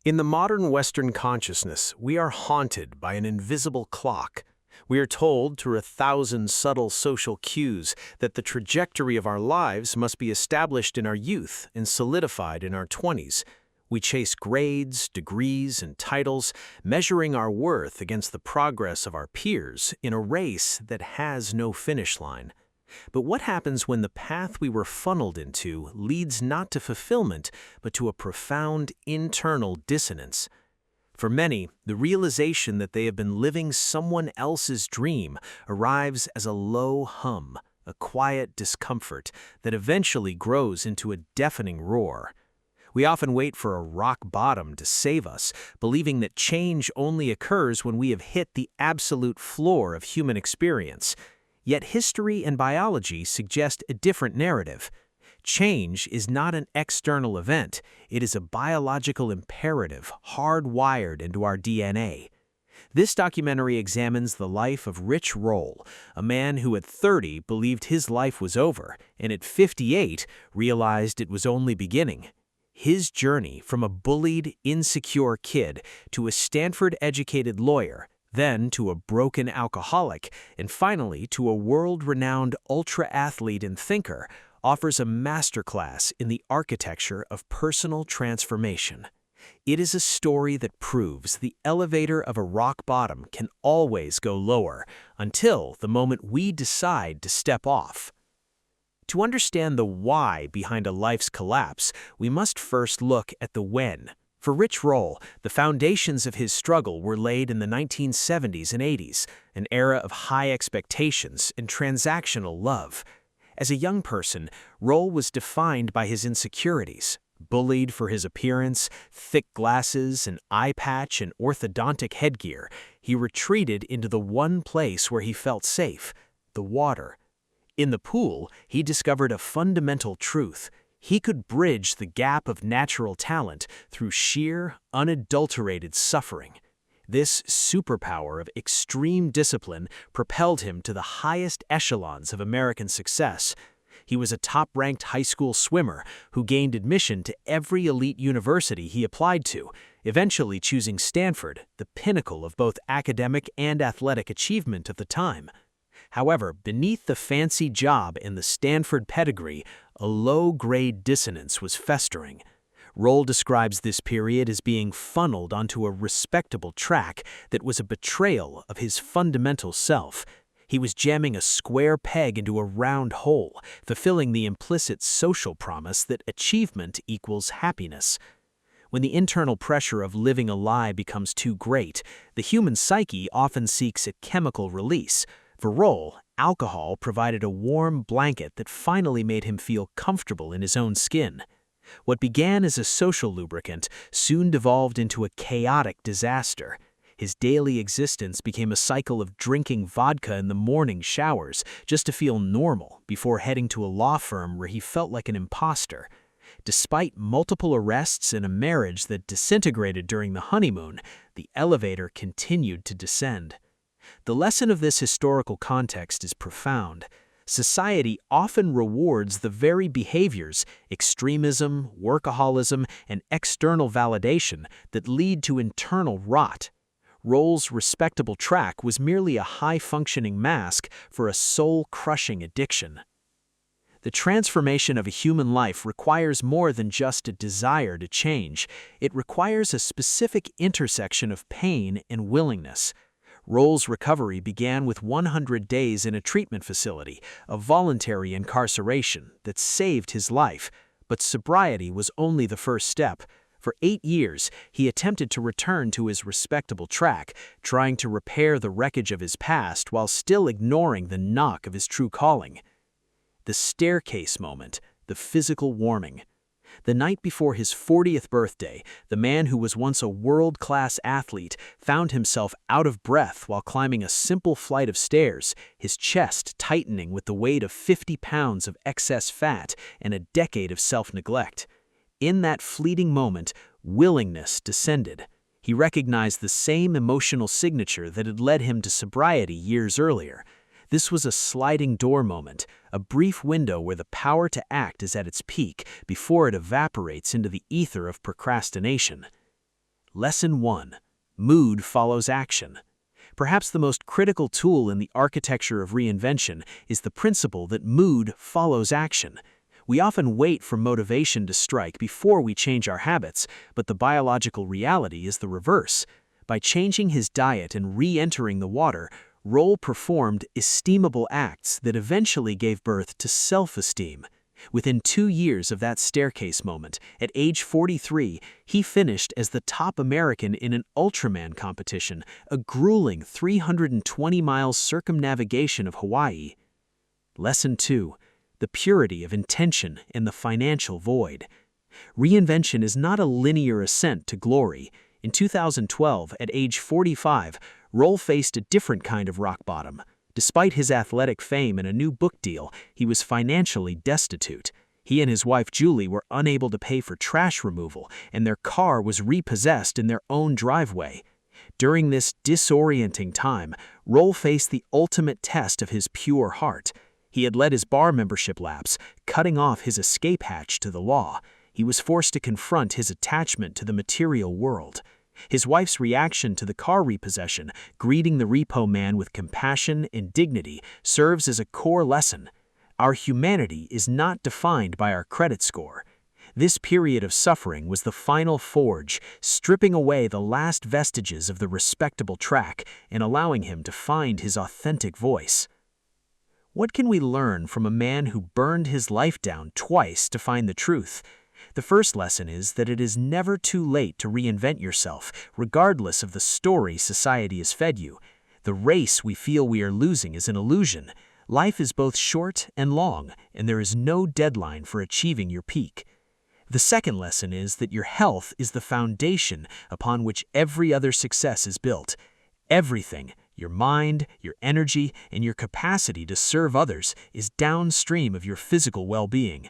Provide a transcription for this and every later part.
In the modern Western consciousness, we are haunted by an invisible clock. We are told through 1,000 subtle social cues that the trajectory of our lives must be established in our youth and solidified in our 20s. We chase grades, degrees, and titles, measuring our worth against the progress of our peers in a race that has no finish line. But what happens when the path we were funneled into leads not to fulfillment, but to a profound internal dissonance? For many, the realization that they have been living someone else's dream arrives as a low hum, a quiet discomfort that eventually grows into a deafening roar. We often wait for a rock bottom to save us, believing that change only occurs when we have hit the absolute floor of human experience. Yet history and biology suggest a different narrative. Change is not an external event, it is a biological imperative hardwired into our DNA. This documentary examines the life of Rich Roll, a man who at 30 believed his life was over, and at 58 realized it was only beginning. His journey from a bullied, insecure kid to a Stanford-educated lawyer, then to a broken alcoholic, and finally to a world-renowned ultra-athlete and thinker, offers a masterclass in the architecture of personal transformation. It is a story that proves the elevator of a rock bottom can always go lower until the moment we decide to step off. To understand the why behind a life's collapse, we must first look at the when. For Rich Roll, the foundations of his struggle were laid in the 1970s and 80s, an era of high expectations and transactional love. As a young person, Roll was defined by his insecurities. Bullied for his appearance, thick glasses, an eye patch, and orthodontic headgear, he retreated into the one place where he felt safe, the water. In the pool, he discovered a fundamental truth. He could bridge the gap of natural talent through sheer, unadulterated suffering. This superpower of extreme discipline propelled him to the highest echelons of American success. He was a top-ranked high school swimmer who gained admission to every elite university he applied to, eventually choosing Stanford, the pinnacle of both academic and athletic achievement of the time. However, beneath the fancy job and the Stanford pedigree, a low-grade dissonance was festering. Roll describes this period as being funneled onto a respectable track that was a betrayal of his fundamental self. He was jamming a square peg into a round hole, fulfilling the implicit social promise that achievement equals happiness. When the internal pressure of living a lie becomes too great, the human psyche often seeks a chemical release. For Roll, alcohol provided a warm blanket that finally made him feel comfortable in his own skin. What began as a social lubricant soon devolved into a chaotic disaster. His daily existence became a cycle of drinking vodka in the morning showers just to feel normal before heading to a law firm where he felt like an imposter. Despite multiple arrests and a marriage that disintegrated during the honeymoon, the elevator continued to descend. The lesson of this historical context is profound. Society often rewards the very behaviors, extremism, workaholism, and external validation that lead to internal rot. Roll's respectable track was merely a high-functioning mask for a soul-crushing addiction. The transformation of a human life requires more than just a desire to change. It requires a specific intersection of pain and willingness. Roll's recovery began with 100 days in a treatment facility, a voluntary incarceration that saved his life. But sobriety was only the first step. For 8 years, he attempted to return to his respectable track, trying to repair the wreckage of his past while still ignoring the knock of his true calling. The staircase moment, the physical warming. The night before his 40th birthday, the man who was once a world-class athlete found himself out of breath while climbing a simple flight of stairs, his chest tightening with the weight of 50 pounds of excess fat and a decade of self-neglect. In that fleeting moment, willingness descended. He recognized the same emotional signature that had led him to sobriety years earlier. This was a sliding door moment, a brief window where the power to act is at its peak before it evaporates into the ether of procrastination. Lesson 1. Mood follows action. Perhaps the most critical tool in the architecture of reinvention is the principle that mood follows action. We often wait for motivation to strike before we change our habits, but the biological reality is the reverse. By changing his diet and re-entering the water, Roll performed esteemable acts that eventually gave birth to self-esteem. Within 2 years of that staircase moment, at age 43, he finished as the top American in an Ultraman competition, a grueling 320 miles circumnavigation of Hawaii. Lesson 2. The purity of intention and the financial void. Reinvention is not a linear ascent to glory. In 2012, at age 45, Roll faced a different kind of rock bottom. Despite his athletic fame and a new book deal, he was financially destitute. He and his wife Julie were unable to pay for trash removal, and their car was repossessed in their own driveway. During this disorienting time, Roll faced the ultimate test of his pure heart. He had let his bar membership lapse, cutting off his escape hatch to the law. He was forced to confront his attachment to the material world. His wife's reaction to the car repossession, greeting the repo man with compassion and dignity, serves as a core lesson. Our humanity is not defined by our credit score. This period of suffering was the final forge, stripping away the last vestiges of the respectable track and allowing him to find his authentic voice. What can we learn from a man who burned his life down twice to find the truth? The first lesson is that it is never too late to reinvent yourself, regardless of the story society has fed you. The race we feel we are losing is an illusion. Life is both short and long, and there is no deadline for achieving your peak. The second lesson is that your health is the foundation upon which every other success is built. Everything, your mind, your energy, and your capacity to serve others, is downstream of your physical well-being.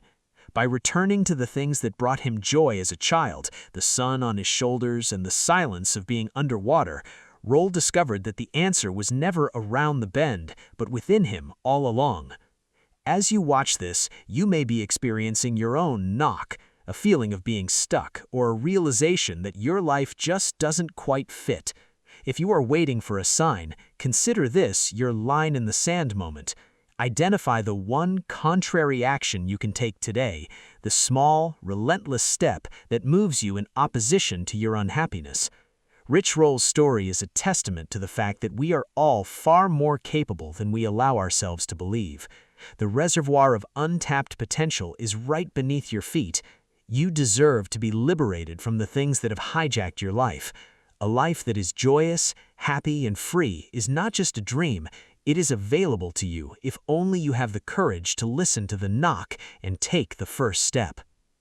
By returning to the things that brought him joy as a child, the sun on his shoulders and the silence of being underwater, Roll discovered that the answer was never around the bend, but within him all along. As you watch this, you may be experiencing your own knock, a feeling of being stuck, or a realization that your life just doesn't quite fit. If you are waiting for a sign, consider this your line in the sand moment. Identify the one contrary action you can take today, the small, relentless step that moves you in opposition to your unhappiness. Rich Roll's story is a testament to the fact that we are all far more capable than we allow ourselves to believe. The reservoir of untapped potential is right beneath your feet. You deserve to be liberated from the things that have hijacked your life. A life that is joyous, happy, and free is not just a dream. It is available to you if only you have the courage to listen to the knock and take the first step.